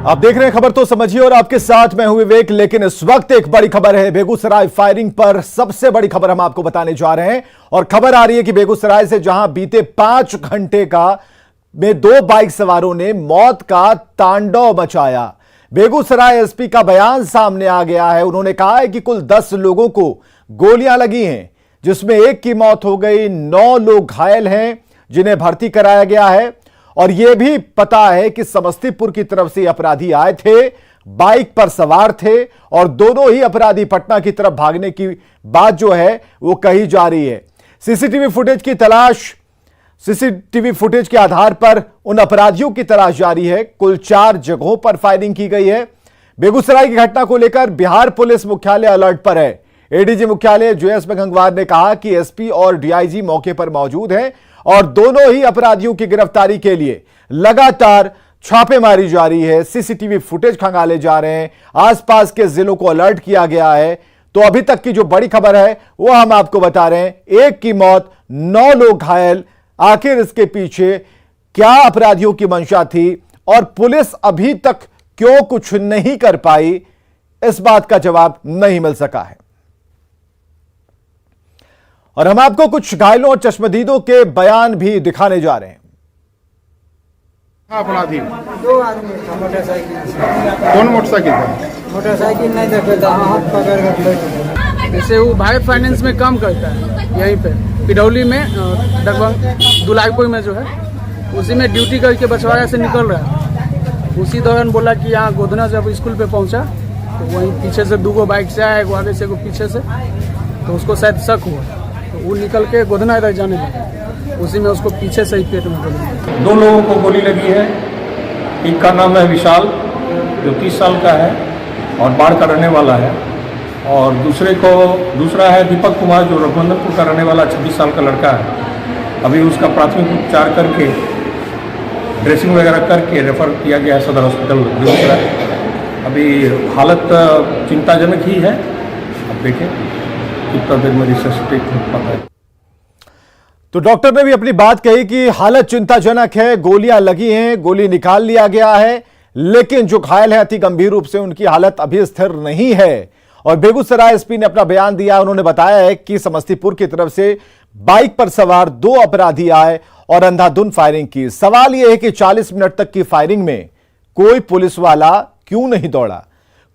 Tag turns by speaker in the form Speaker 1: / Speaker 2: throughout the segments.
Speaker 1: आप देख रहे हैं खबर तो समझिए और आपके साथ मैं हूं विवेक। लेकिन इस वक्त एक बड़ी खबर है, बेगूसराय फायरिंग पर सबसे बड़ी खबर हम आपको बताने जा रहे हैं। और खबर आ रही है कि बेगूसराय से जहां बीते 5 घंटे में 2 बाइक सवारों ने मौत का तांडव मचाया। बेगूसराय एसपी का बयान सामने आ गया है। उन्होंने कहा है कि कुल 10 लोगों को गोलियां लगी हैं, जिसमें 1 की मौत हो गई, 9 लोग घायल हैं जिन्हें भर्ती कराया गया है। और यह भी पता है कि समस्तीपुर की तरफ से अपराधी आए थे, बाइक पर सवार थे और दोनों ही अपराधी पटना की तरफ भागने की बात जो है वो कही जा रही है। सीसीटीवी फुटेज की तलाश, सीसीटीवी फुटेज के आधार पर उन अपराधियों की तलाश जारी है। कुल 4 जगहों पर फायरिंग की गई है। बेगूसराय की घटना को लेकर बिहार पुलिस मुख्यालय अलर्ट पर है। एडीजी मुख्यालय JS गंगवार ने कहा कि एसपी और डीआईजी मौके पर मौजूद हैं और दोनों ही अपराधियों की गिरफ्तारी के लिए लगातार छापेमारी जारी है। सीसीटीवी फुटेज खंगाले जा रहे हैं, आसपास के जिलों को अलर्ट किया गया है। तो अभी तक की जो बड़ी खबर है वो हम आपको बता रहे हैं। 1 की मौत, 9 लोग घायल। आखिर इसके पीछे क्या अपराधियों की मंशा थी और पुलिस अभी तक क्यों कुछ नहीं कर पाई, इस बात का जवाब नहीं मिल सका है। और हम आपको कुछ घायलों और चश्मदीदों के बयान भी दिखाने जा रहे हैं।
Speaker 2: अपराधी
Speaker 3: 2 आदमी था मोटरसाइकिल।
Speaker 2: कौन मोटरसाइकिल था?
Speaker 3: मोटरसाइकिल नहीं देखे था, हाथ पकड़ कर बैठे।
Speaker 4: जैसे वो भारत फाइनेंस में काम करता है, यहीं पे पिडौली में लगभग दुलाईपुर में जो है, उसी में ड्यूटी करके बछवाड़ा से निकल रहा है। उसी दौरान बोला कि यहाँ गोधना जब स्कूल पे पहुँचा तो वहीं पीछे से 2 बाइक से आया, 1 आगे से 1 पीछे से, तो उसको शायद शक हुआ तो वो निकल के गोधना इधर जाने लगा। उसी में उसको पीछे से ही पेट में गोली लगी।
Speaker 5: 2 लोगों को गोली लगी है। एक का नाम है विशाल, जो 30 साल का है और बाढ़ का रहने वाला है, और दूसरा है दीपक कुमार, जो रघुनंदनपुर का रहने वाला 26 साल का लड़का है। अभी उसका प्राथमिक उपचार करके ड्रेसिंग वगैरह करके रेफर किया गया है सदर हॉस्पिटल बेगूसराय। अभी हालत चिंताजनक ही है। अब देखें कितना देर में रिससिटेट हो पाता है।
Speaker 1: तो डॉक्टर ने भी अपनी बात कही कि हालत चिंताजनक है, गोलियां लगी हैं, गोली निकाल लिया गया है, लेकिन जो घायल है अति गंभीर रूप से उनकी हालत अभी स्थिर नहीं है। और बेगूसराय एसपी ने अपना बयान दिया। उन्होंने बताया है कि समस्तीपुर की तरफ से बाइक पर सवार 2 अपराधी आए और अंधाधुंध फायरिंग की। सवाल यह है कि 40 मिनट तक की फायरिंग में कोई पुलिस वाला क्यों नहीं दौड़ा,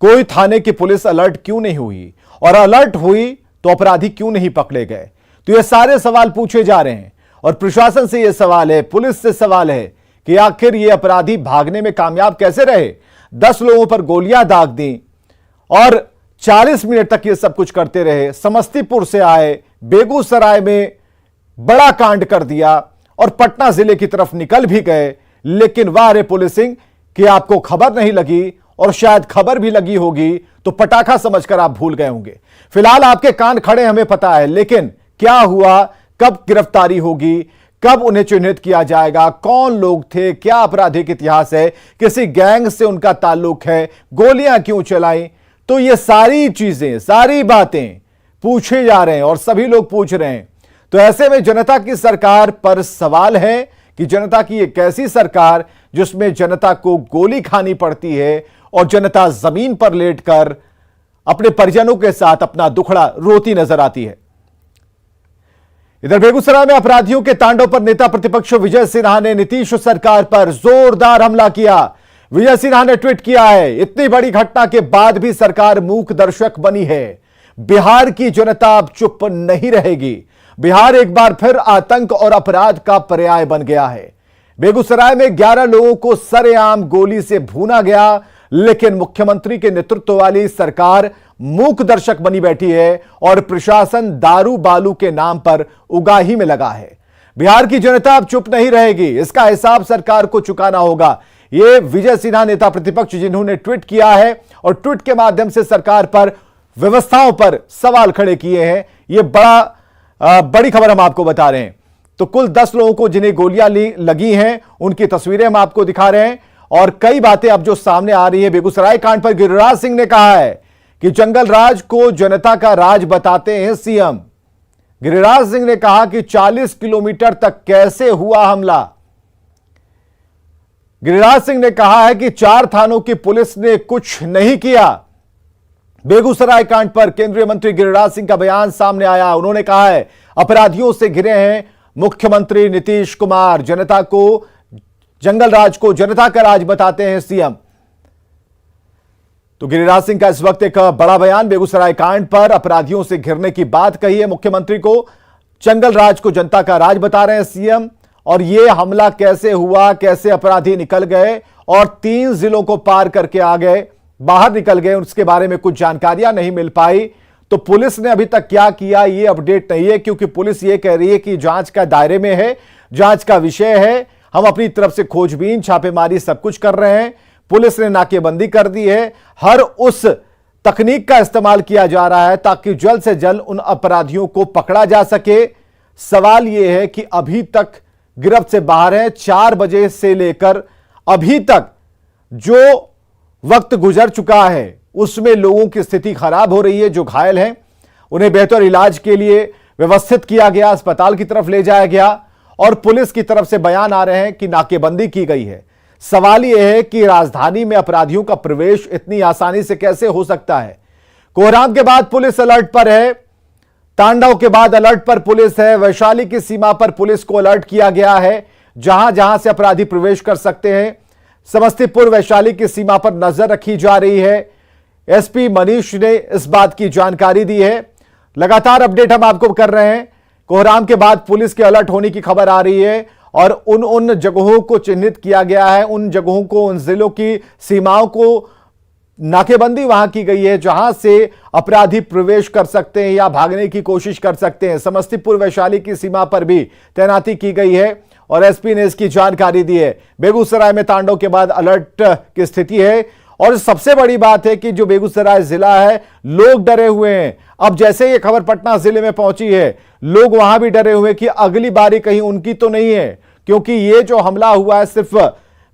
Speaker 1: कोई थाने की पुलिस अलर्ट क्यों नहीं हुई, और अलर्ट हुई तो अपराधी क्यों नहीं पकड़े गए। तो ये सारे सवाल पूछे जा रहे हैं और प्रशासन से ये सवाल है, पुलिस से सवाल है कि आखिर ये अपराधी भागने में कामयाब कैसे रहे। 10 लोगों पर गोलियां दाग दी और 40 मिनट तक ये सब कुछ करते रहे। समस्तीपुर से आए, बेगूसराय में बड़ा कांड कर दिया और पटना जिले की तरफ निकल भी गए। लेकिन वाह रे पुलिसिंग कि आपको खबर नहीं लगी, और शायद खबर भी लगी होगी तो पटाखा समझकर आप भूल गए होंगे। फिलहाल आपके कान खड़े, हमें पता है, लेकिन क्या हुआ, कब गिरफ्तारी होगी, कब उन्हें चिन्हित किया जाएगा, कौन लोग थे, क्या आपराधिक इतिहास है, किसी गैंग से उनका ताल्लुक है, गोलियां क्यों चलाई, तो ये सारी चीजें, सारी बातें पूछे जा रहे हैं और सभी लोग पूछ रहे हैं। तो ऐसे में जनता की सरकार पर सवाल है कि जनता की एक ऐसी सरकार जिसमें जनता को गोली खानी पड़ती है और जनता जमीन पर लेटकर अपने परिजनों के साथ अपना दुखड़ा रोती नजर आती है। इधर बेगूसराय में अपराधियों के तांडव पर नेता प्रतिपक्ष विजय सिन्हा ने नीतीश सरकार पर जोरदार हमला किया। विजय सिन्हा ने ट्वीट किया है, इतनी बड़ी घटना के बाद भी सरकार मूक दर्शक बनी है। बिहार की जनता अब चुप नहीं रहेगी। बिहार एक बार फिर आतंक और अपराध का पर्याय बन गया है। बेगूसराय में 11 लोगों को सरेआम गोली से भूना गया, लेकिन मुख्यमंत्री के नेतृत्व वाली सरकार मूक दर्शक बनी बैठी है और प्रशासन दारू बालू के नाम पर उगाही में लगा है। बिहार की जनता अब चुप नहीं रहेगी, इसका हिसाब सरकार को चुकाना होगा। यह विजय सिन्हा नेता प्रतिपक्ष जिन्होंने ट्वीट किया है और ट्वीट के माध्यम से सरकार पर, व्यवस्थाओं पर सवाल खड़े किए हैं। यह बड़ी खबर हम आपको बता रहे हैं। तो कुल 10 लोगों को जिन्हें गोलियां लगी हैं उनकी तस्वीरें हम आपको दिखा रहे हैं और कई बातें अब जो सामने आ रही है। बेगूसराय कांड पर गिरिराज सिंह ने कहा है कि जंगल राज को जनता का राज बताते हैं सीएम। गिरिराज सिंह ने कहा कि 40 किलोमीटर तक कैसे हुआ हमला, गिरिराज सिंह ने कहा है कि 4 थानों की पुलिस ने कुछ नहीं किया। बेगूसराय कांड पर केंद्रीय मंत्री गिरिराज सिंह का बयान सामने आया। उन्होंने कहा है अपराधियों से घिरे हैं मुख्यमंत्री नीतीश कुमार, जनता को, जंगल राज को जनता का राज बताते हैं सीएम। तो गिरिराज सिंह का इस वक्त एक बड़ा बयान, बेगूसराय कांड पर अपराधियों से घिरने की बात कही है मुख्यमंत्री को, जंगल राज को जनता का राज बता रहे हैं सीएम। और यह हमला कैसे हुआ, कैसे अपराधी निकल गए और 3 जिलों को पार करके आ गए, बाहर निकल गए, उसके बारे में कुछ जानकारियां नहीं मिल पाई। तो पुलिस ने अभी तक क्या किया ये अपडेट नहीं है, क्योंकि पुलिस ये कह रही है कि जांच का दायरे में है, जांच का विषय है, हम अपनी तरफ से खोजबीन, छापेमारी सब कुछ कर रहे हैं। पुलिस ने नाकेबंदी कर दी है, हर उस तकनीक का इस्तेमाल किया जा रहा है ताकि जल्द से जल्द उन अपराधियों को पकड़ा जा सके। सवाल यह है कि अभी तक गिरफ्त से बाहर है। 4 बजे से लेकर अभी तक जो वक्त गुजर चुका है उसमें लोगों की स्थिति खराब हो रही है। जो घायल हैं उन्हें बेहतर इलाज के लिए व्यवस्थित किया गया, अस्पताल की तरफ ले जाया गया और पुलिस की तरफ से बयान आ रहे हैं कि नाकेबंदी की गई है। सवाल यह है कि राजधानी में अपराधियों का प्रवेश इतनी आसानी से कैसे हो सकता है। कोहराम के बाद पुलिस अलर्ट पर है, तांडव के बाद अलर्ट पर पुलिस है, वैशाली की सीमा पर पुलिस को अलर्ट किया गया है, जहां जहां से अपराधी प्रवेश कर सकते हैं। समस्तीपुर वैशाली की सीमा पर नजर रखी जा रही है। एसपी मनीष ने इस बात की जानकारी दी है। लगातार अपडेट हम आपको कर रहे हैं। कोहराम के बाद पुलिस के अलर्ट होने की खबर आ रही है और उन जगहों को चिन्हित किया गया है, उन जगहों को, उन जिलों की सीमाओं को नाकेबंदी वहां की गई है जहां से अपराधी प्रवेश कर सकते हैं या भागने की कोशिश कर सकते हैं। समस्तीपुर वैशाली की सीमा पर भी तैनाती की गई है और एसपी ने इसकी जानकारी दी है। बेगूसराय में तांडव के बाद अलर्ट की स्थिति है और सबसे बड़ी बात है कि जो बेगूसराय जिला है, लोग डरे हुए हैं। अब जैसे ये खबर पटना जिले में पहुंची है, लोग वहां भी डरे हुए कि अगली बारी कहीं उनकी तो नहीं है, क्योंकि ये जो हमला हुआ है सिर्फ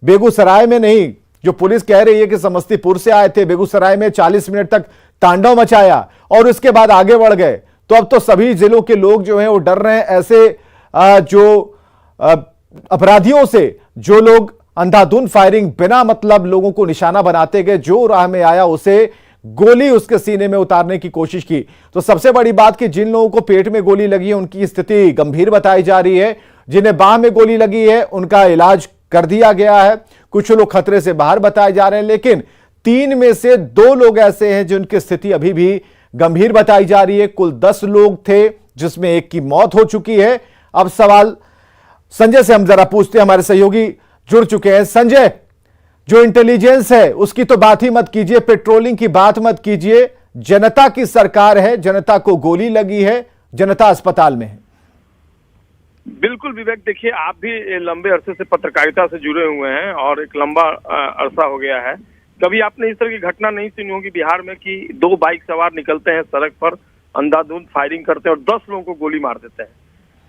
Speaker 1: बेगूसराय में नहीं, जो पुलिस कह रही है कि समस्तीपुर से आए थे, बेगूसराय में 40 मिनट तक तांडव मचाया और उसके बाद आगे बढ़ गए। तो अब तो सभी जिलों के लोग जो हैं वो डर रहे हैं ऐसे जो अपराधियों से, जो लोग अंधाधुंध फायरिंग बिना मतलब लोगों को निशाना बनाते गए, जो राह में आया उसे गोली उसके सीने में उतारने की कोशिश की। तो सबसे बड़ी बात कि जिन लोगों को पेट में गोली लगी है उनकी स्थिति गंभीर बताई जा रही है, जिन्हें बाह में गोली लगी है उनका इलाज कर दिया गया है, कुछ लोग खतरे से बाहर बताए जा रहे हैं, लेकिन 3 में से 2 लोग ऐसे हैं जिनकी स्थिति अभी भी गंभीर बताई जा रही है। कुल 10 लोग थे जिसमें एक की मौत हो चुकी है। अब सवाल संजय से हम जरा पूछते हैं, हमारे सहयोगी जुड़ चुके हैं। संजय, जो इंटेलिजेंस है उसकी तो बात ही मत कीजिए, पेट्रोलिंग की बात मत कीजिए, जनता की सरकार है, जनता को गोली लगी है, जनता अस्पताल में है।
Speaker 2: बिल्कुल विवेक, देखिए आप भी लंबे अरसे से पत्रकारिता से जुड़े हुए हैं और एक लंबा अरसा हो गया है। कभी आपने इस तरह की घटना नहीं सुनी होगी बिहार में कि 2 बाइक सवार निकलते हैं सड़क पर, अंधाधुंध फायरिंग करते हैं और 10 लोगों को गोली मार देते हैं।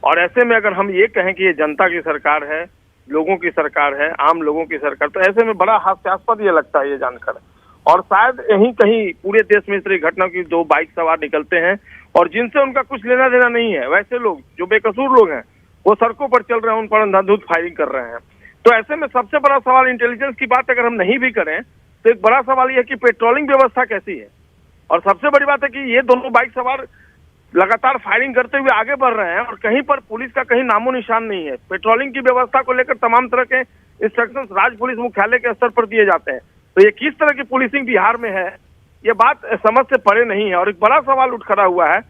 Speaker 2: और ऐसे में अगर हम ये कहें कि ये जनता की सरकार है, लोगों की सरकार है, आम लोगों की सरकार, तो ऐसे में बड़ा हास्यास्पद ये लगता है ये जानकर। और शायद यहीं कहीं पूरे देश में इस तरह घटना की 2 बाइक सवार निकलते हैं और जिनसे उनका कुछ लेना देना नहीं है, वैसे लोग जो बेकसूर लोग हैं वो सड़कों पर चल रहे हैं, उन पर अंधाधुंध फायरिंग कर रहे हैं। तो ऐसे में सबसे बड़ा सवाल, इंटेलिजेंस की बात अगर हम नहीं भी करें तो एक बड़ा सवाल यह है कि पेट्रोलिंग व्यवस्था कैसी है। और सबसे बड़ी बात है कि ये दोनों बाइक सवार लगातार फायरिंग करते हुए आगे बढ़ रहे हैं और कहीं पर पुलिस का कहीं नामो निशान नहीं है। पेट्रोलिंग की व्यवस्था को लेकर तमाम तरह के इंस्ट्रक्शंस राज्य पुलिस मुख्यालय के स्तर पर दिए जाते हैं। तो ये किस तरह की पुलिसिंग बिहार में है, ये बात समझ से परे नहीं है और एक बड़ा सवाल उठ खड़ा हुआ है।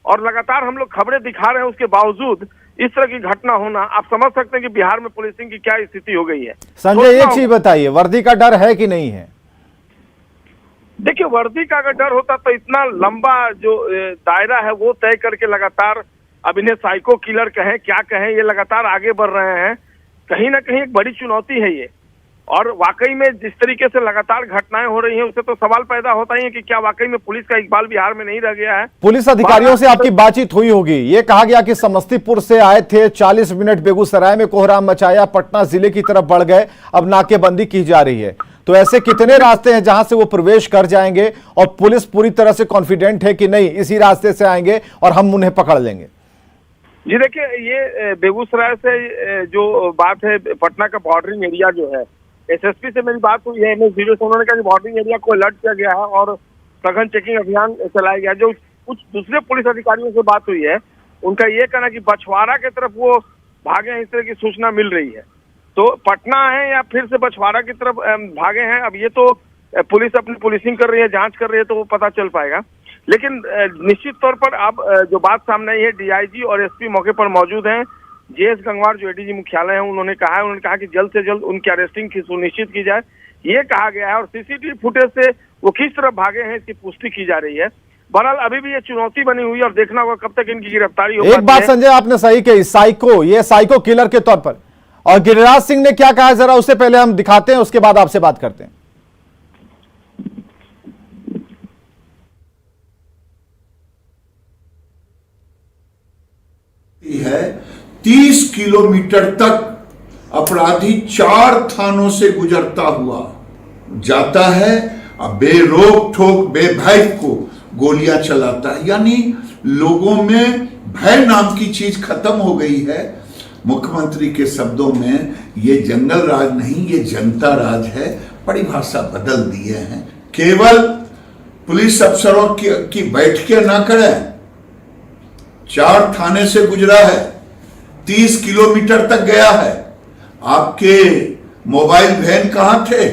Speaker 2: और लगातार हम लोग खबरें दिखा रहे हैं, उसके बावजूद इस तरह की घटना होना, आप समझ सकते हैं कि बिहार में पुलिसिंग की क्या स्थिति हो गई है।
Speaker 1: संजय, एक चीज बताइए, वर्दी का डर है कि नहीं है?
Speaker 2: देखिए, वर्दी का अगर डर होता तो इतना लंबा जो दायरा है वो तय करके लगातार, अब इन्हें साइको किलर कहें क्या कहें, ये लगातार आगे बढ़ रहे हैं। कहीं ना कहीं एक बड़ी चुनौती है ये। और वाकई में जिस तरीके से लगातार घटनाएं हो रही हैं उससे तो सवाल पैदा होता ही है कि क्या वाकई में पुलिस का इकबाल बिहार में नहीं रह गया है।
Speaker 1: पुलिस अधिकारियों से आपकी बातचीत हुई होगी, ये कहा गया कि समस्तीपुर से आए थे, 40 मिनट बेगूसराय में कोहराम मचाया, पटना जिले की तरफ बढ़ गए, अब नाकेबंदी की जा रही है। तो ऐसे कितने रास्ते हैं जहां से वो प्रवेश कर जाएंगे और पुलिस पूरी तरह से कॉन्फिडेंट है कि नहीं इसी रास्ते से आएंगे और हम उन्हें पकड़ लेंगे?
Speaker 2: जी देखिए, ये बेगूसराय से जो बात है, पटना का बॉर्डरिंग एरिया जो है, एसएसपी से मेरी बात हुई है MS0 से, उन्होंने कहा कि बॉर्डरिंग एरिया को अलर्ट किया गया है और सघन चेकिंग अभियान चलाया गया। जो कुछ दूसरे पुलिस अधिकारियों से बात हुई है, उनका ये कहना कि बछवाड़ा की तरफ वो भागे हैं, इस तरह की सूचना मिल रही है। तो पटना है या फिर से बछवाड़ा की तरफ भागे हैं, अब ये तो पुलिस अपनी पुलिसिंग कर रही है, जांच कर रही है, तो वो पता चल पाएगा। लेकिन निश्चित तौर पर अब जो बात सामने आई है, DIG और SP मौके पर मौजूद हैं। JS गंगवार जो ADG मुख्यालय है, उन्होंने कहा कि जल्द से जल्द उनकी अरेस्टिंग की सुनिश्चित की जाए, ये कहा गया है। और CCTV फुटेज से वो किस तरफ भागे हैं इसकी पुष्टि की जा रही है। बहरहाल अभी भी ये चुनौती बनी हुई है और देखना होगा कब तक इनकी गिरफ्तारी हो।
Speaker 1: एक बात संजय आपने सही कही, ये साइको किलर के तौर पर, और गिरिराज सिंह ने क्या कहा जरा उससे पहले हम दिखाते हैं, उसके बाद आपसे बात करते हैं।
Speaker 6: है 30 किलोमीटर तक अपराधी 4 थानों से गुजरता हुआ जाता है, अब बेरोक ठोक बेभय को गोलियां चलाता है। यानी लोगों में भय नाम की चीज खत्म हो गई है। मुख्यमंत्री के शब्दों में ये जंगल राज नहीं, ये जनता राज है, परिभाषा बदल दिए हैं। केवल पुलिस अफसरों की बैठकें ना करें, 4 थाने से गुजरा है, 30 किलोमीटर तक गया है। आपके मोबाइल वैन कहां थे?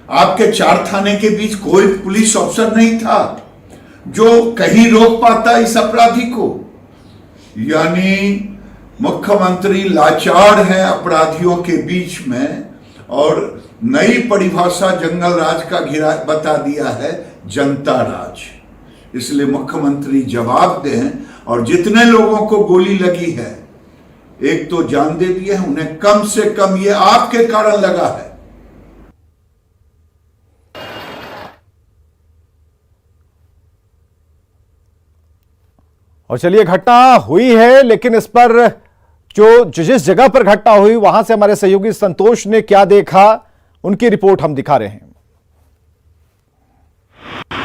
Speaker 6: आपके 4 थाने के बीच कोई पुलिस अफसर नहीं था जो कहीं रोक पाता इस अपराधी को। यानी मुख्यमंत्री लाचार हैं अपराधियों के बीच में, और नई परिभाषा जंगल राज का घिरा बता दिया है जनता राज। इसलिए मुख्यमंत्री जवाब दें, और जितने लोगों को गोली लगी है, एक तो जान दे दिए हैं, उन्हें कम से कम ये आपके कारण लगा है।
Speaker 1: और चलिए, घटना हुई है, लेकिन इस पर जिस जगह पर घटना हुई वहां से हमारे सहयोगी संतोष ने क्या देखा, उनकी रिपोर्ट हम दिखा रहे हैं।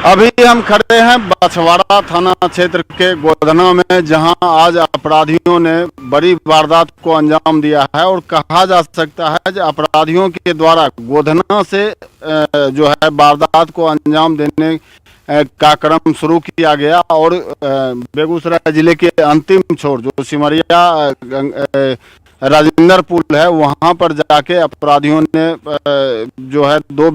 Speaker 7: अभी हम खड़े हैं बछवाड़ा थाना क्षेत्र के गोधना में, जहां आज अपराधियों ने बड़ी वारदात को अंजाम दिया है। और कहा जा सकता है कि अपराधियों के द्वारा गोधना से जो है वारदात को अंजाम देने का क्रम शुरू किया गया, और बेगूसराय जिले के अंतिम छोर जो सिमरिया राजेंद्र पुल है, वहां पर जाके अपराधियों ने जो है 3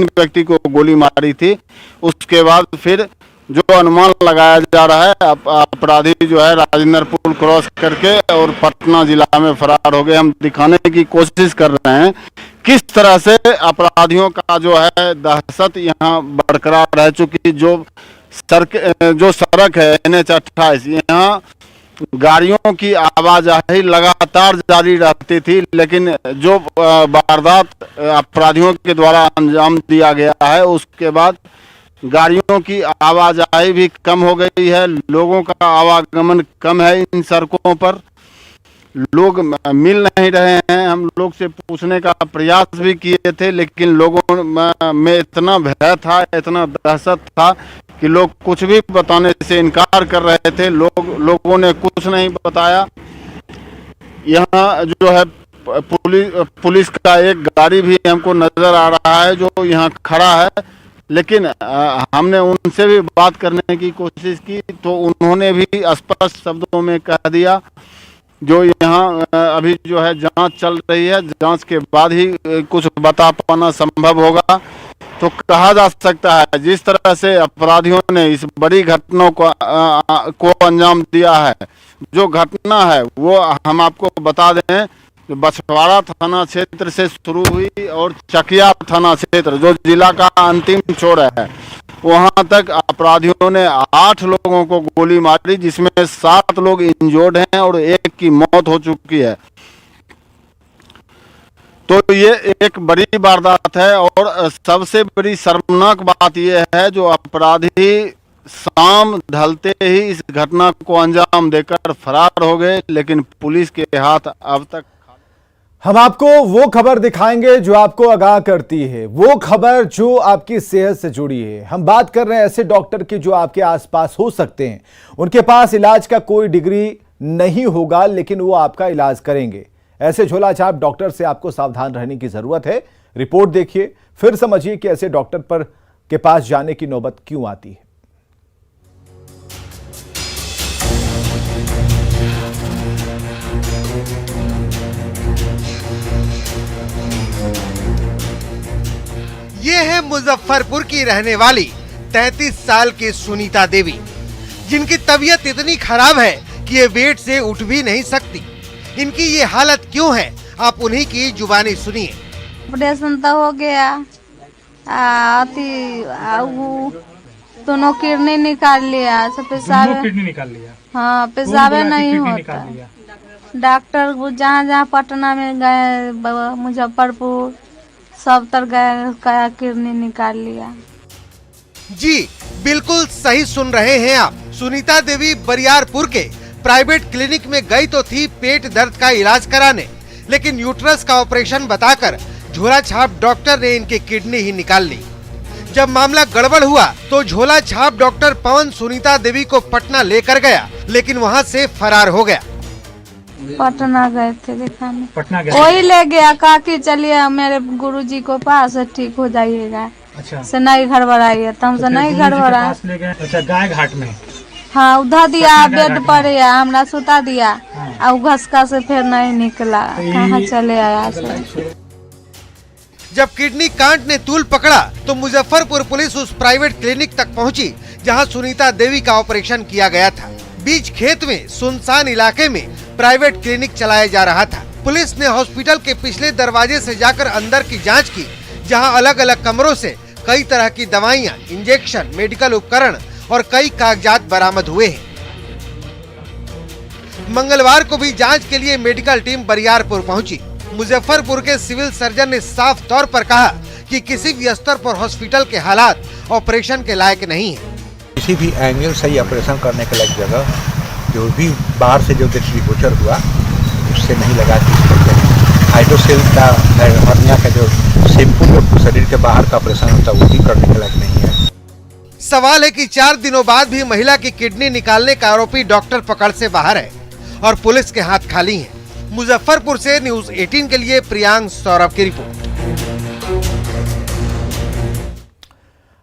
Speaker 7: व्यक्ति को गोली मारी थी। उसके बाद फिर जो अनुमान लगाया जा रहा है, अपराधी जो है राजेंद्र पुल क्रॉस करके और पटना जिला में फरार हो गए। हम दिखाने की कोशिश कर रहे हैं किस तरह से अपराधियों का जो है दहशत यहाँ बरकरार रह चुकी। जो सड़क है NH-28, यहाँ गाड़ियों की आवाजाही लगातार जारी रहती थी, लेकिन जो वारदात अपराधियों के द्वारा अंजाम दिया गया है, उसके बाद गाड़ियों की आवाजाही भी कम हो गई है, लोगों का आवागमन कम है। इन सड़कों पर लोग मिल नहीं रहे हैं। हम लोग से पूछने का प्रयास भी किए थे, लेकिन लोगों में इतना भय था, इतना दहशत था कि लोग कुछ भी बताने से इनकार कर रहे थे। लोगों ने कुछ नहीं बताया। यहाँ जो है पुलिस का एक गाड़ी भी हमको नजर आ रहा है जो यहाँ खड़ा है, लेकिन हमने उनसे भी बात करने की कोशिश की तो उन्होंने भी स्पष्ट शब्दों में कह दिया जो यहाँ अभी जो है जांच चल रही है, जांच के बाद ही कुछ बता पाना संभव होगा। तो कहा जा सकता है जिस तरह से अपराधियों ने इस बड़ी घटना को अंजाम दिया है, जो घटना है वो हम आपको बता दें, जो बछवाड़ा थाना क्षेत्र से शुरू हुई और चकिया थाना क्षेत्र जो जिला का अंतिम छोर है, वहां तक अपराधियों ने 8 लोगों को गोली मारी, जिसमें 7 लोग इंजर्ड हैं और 1 की मौत हो चुकी है। तो ये एक बड़ी वारदात है और सबसे बड़ी शर्मनाक बात यह है जो अपराधी शाम ढलते ही इस घटना को अंजाम देकर फरार हो गए, लेकिन पुलिस के हाथ अब तक।
Speaker 1: हम आपको वो खबर दिखाएंगे जो आपको आगाह करती है, वो खबर जो आपकी सेहत से जुड़ी है। हम बात कर रहे हैं ऐसे डॉक्टर की जो आपके आसपास हो सकते हैं, उनके पास इलाज का कोई डिग्री नहीं होगा, लेकिन वो आपका इलाज करेंगे। ऐसे झोलाछाप डॉक्टर से आपको सावधान रहने की जरूरत है। रिपोर्ट देखिए, फिर समझिए कि ऐसे डॉक्टर के पास जाने की नौबत क्यों आती है।
Speaker 8: ये है मुजफ्फरपुर की रहने वाली 33 साल की सुनीता देवी, जिनकी तबीयत इतनी खराब है कि ये बेड से उठ भी नहीं सकती। इनकी ये हालत क्यों है, आप उन्हीं की जुबानी सुनिए।
Speaker 9: ऑपरेशन तो हो गया, वो दोनों किडनी निकाल लिया, सब पेशाब
Speaker 10: किडनी निकाल लिया।
Speaker 9: हाँ, पेशाब नहीं होता। डॉक्टर जहाँ पटना में गए, मुजफ्फरपुर सब तर गए, किडनी निकाल लिया।
Speaker 8: जी बिल्कुल सही सुन रहे हैं आप। सुनीता देवी बरियारपुर के प्राइवेट क्लिनिक में गई तो थी पेट दर्द का इलाज कराने, लेकिन यूट्रस का ऑपरेशन बताकर झोला छाप डॉक्टर ने इनकी किडनी ही निकाल ली। जब मामला गड़बड़ हुआ तो झोला छाप डॉक्टर पवन सुनीता देवी को पटना लेकर गया, लेकिन वहां से फरार हो गया।
Speaker 9: पटना गए थे दिखाने,
Speaker 10: पटना गए,
Speaker 9: वही ले गया, कहा कि चलिए मेरे गुरुजी को पास ठीक हो जाइएगा।
Speaker 10: अच्छा,
Speaker 9: से नहीं गड़बड़ाइए, तो हमसे नहीं गड़बड़ा।
Speaker 10: अच्छा, गाय घाट में,
Speaker 9: हाँ, उधर दिया, बेड पर या हमरा सुता दिया, और घसका से फिर नहीं निकला, कहाँ चले आया से।
Speaker 8: जब किडनी कांट ने तूल पकड़ा तो मुजफ्फरपुर पुलिस उस प्राइवेट क्लिनिक तक पहुंची जहां सुनीता देवी का ऑपरेशन किया गया था। बीच खेत में सुनसान इलाके में प्राइवेट क्लिनिक चलाया जा रहा था। पुलिस ने हॉस्पिटल के पिछले दरवाजे से जाकर अंदर की जांच की, जहां अलग अलग कमरों से कई तरह की दवाइयां, इंजेक्शन, मेडिकल उपकरण और कई कागजात बरामद हुए हैं। मंगलवार को भी जांच के लिए मेडिकल टीम बरियारपुर पहुंची। मुजफ्फरपुर के सिविल सर्जन ने साफ तौर पर कहा कि किसी भी स्तर पर हॉस्पिटल के हालात ऑपरेशन के लायक नहीं है।
Speaker 11: किसी भी एंगल से ही ऑपरेशन करने के लायक जगह जो भी बाहर से जो दृष्टिगोचर हुआ उससे नहीं लगा कि हाइड्रोसेल का हर्निया का जो सिंपल शरीर के बाहर का ऑपरेशन होता है वो भी करने के लायक नहीं है।
Speaker 8: सवाल है कि 4 दिनों बाद भी महिला की किडनी निकालने का आरोपी डॉक्टर पकड़ से बाहर है और पुलिस के हाथ खाली हैं। मुजफ्फरपुर से न्यूज 18 के लिए प्रियांक सौरभ की रिपोर्ट।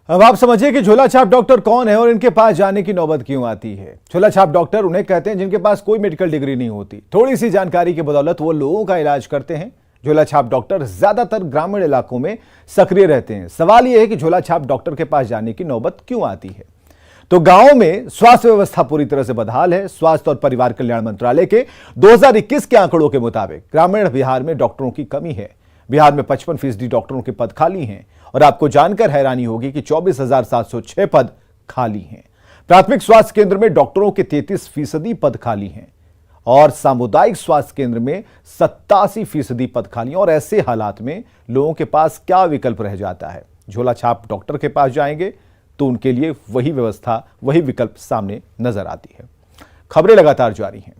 Speaker 1: अब आप समझिए कि झोला छाप डॉक्टर कौन है और इनके पास जाने की नौबत क्यों आती है। झोला छाप डॉक्टर उन्हें कहते हैं जिनके पास कोई मेडिकल डिग्री नहीं होती, थोड़ी सी जानकारी की बदौलत वो लोगों का इलाज करते हैं। झोला छाप डॉक्टर ज्यादातर ग्रामीण इलाकों में सक्रिय रहते हैं। सवाल यह है कि झोला छाप डॉक्टर के पास जाने की नौबत क्यों आती है। तो गांव में स्वास्थ्य व्यवस्था पूरी तरह से बदहाल है। स्वास्थ्य और परिवार कल्याण मंत्रालय के 2021 के आंकड़ों के मुताबिक ग्रामीण बिहार में डॉक्टरों की कमी है। बिहार में 55% डॉक्टरों के पद खाली हैं और आपको जानकर हैरानी होगी कि 24,706 पद खाली हैं। प्राथमिक स्वास्थ्य केंद्र में डॉक्टरों के 33% पद खाली हैं और सामुदायिक स्वास्थ्य केंद्र में 87% पद खाली हैं। और ऐसे हालात में लोगों के पास क्या विकल्प रह जाता है। झोला छाप डॉक्टर के पास जाएंगे तो उनके लिए वही व्यवस्था, वही विकल्प सामने नजर आती है। खबरें लगातार जारी हैं।